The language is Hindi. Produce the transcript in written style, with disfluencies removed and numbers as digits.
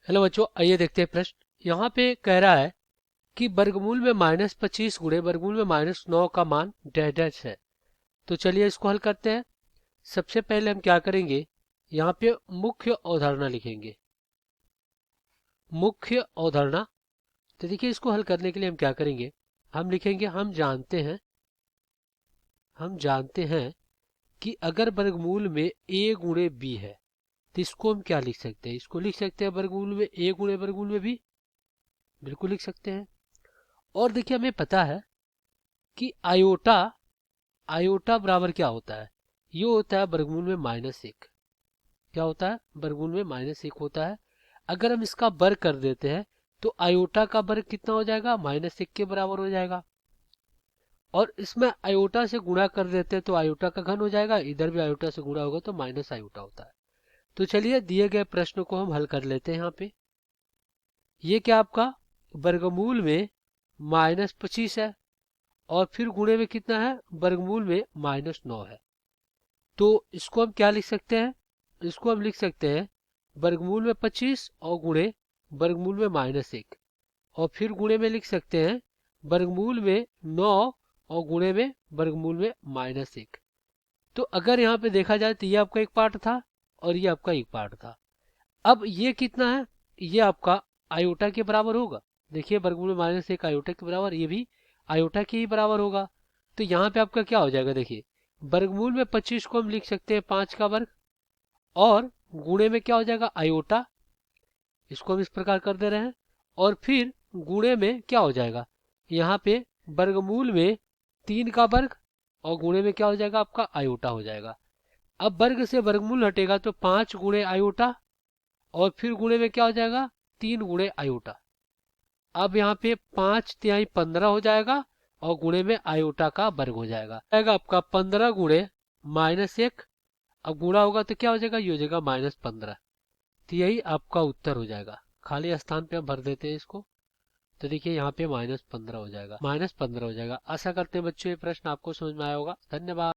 हेलो बच्चों, आइए देखते हैं प्रश्न। यहाँ पे कह रहा है कि वर्गमूल में -25 गुणे वर्गमूल में -9 का मान डैश डैश है। तो चलिए इसको हल करते हैं। सबसे पहले हम क्या करेंगे, यहाँ पे मुख्य अवधारणा लिखेंगे। मुख्य अवधारणा। तो देखिए, इसको हल करने के लिए हम क्या करेंगे, हम लिखेंगे हम जानते हैं कि अगर वर्गमूल में a गुणे b है तो इसको हम क्या लिख सकते हैं, इसको लिख सकते हैं वर्गमूल में a गुणे वर्गमूल में b। बिल्कुल लिख सकते हैं। और देखिए, हमें पता है कि आयोटा आयोटा बराबर क्या होता है, ये होता है वर्गमूल में -1। क्या होता है, वर्गमूल में -1 होता है। अगर हम इसका वर्ग कर देते हैं तो आयोटा का वर्ग कितना हो जाएगा, -1 के बराबर हो जाएगा। और इसमें आयोटा से गुणा कर देते हैं तो आयोटा का घन हो जाएगा, इधर भी आयोटा से गुणा होगा तो माइनस आयोटा होता है। तो चलिए दिए गए प्रश्न को हम हल कर लेते हैं। यहाँ पे ये क्या आपका वर्गमूल में -25 है और फिर गुणे में कितना है, वर्गमूल में -9 है। तो इसको हम क्या लिख सकते हैं, इसको हम लिख सकते हैं वर्गमूल में 25 और गुणे वर्गमूल में -1, और फिर गुणे में लिख सकते हैं वर्गमूल में 9 और गुणे में वर्गमूल में -1। तो अगर यहाँ पे देखा जाए तो ये आपका एक पार्ट था और ये आपका एक पार्ट था। अब ये कितना है, ये आपका आयोटा के बराबर होगा। देखिए, वर्गमूल में -1 आयोटा के बराबर, ये भी आयोटा के ही बराबर होगा। तो यहाँ पे आपका क्या हो जाएगा, देखिए वर्गमूल में 25 को हम लिख सकते हैं 5 का वर्ग, और गुणे में क्या हो जाएगा आयोटा, इसको हम इस प्रकार कर दे रहे हैं। और फिर गुणे में क्या हो जाएगा, यहाँ पे वर्गमूल में 3 का वर्ग, और गुणे में क्या हो जाएगा आपका आयोटा हो जाएगा। अब वर्ग से वर्गमूल हटेगा तो 5 गुणे आयोटा, और फिर गुणे में क्या हो जाएगा 3 गुणे आयोटा। अब यहाँ पे 5×3 = 15 हो जाएगा, और गुणे में आयोटा का वर्ग हो जाएगा आपका 15 गुणे -1। अब गुणा होगा तो क्या हो जाएगा, ये हो जाएगा -15। तो यही आपका उत्तर हो जाएगा। खाली स्थान पे हम भर देते हैं इसको। तो देखिए यहाँ पे -15 हो जाएगा, -15 हो जाएगा। आशा करते हैं बच्चों ये प्रश्न आपको समझ में आया होगा। धन्यवाद।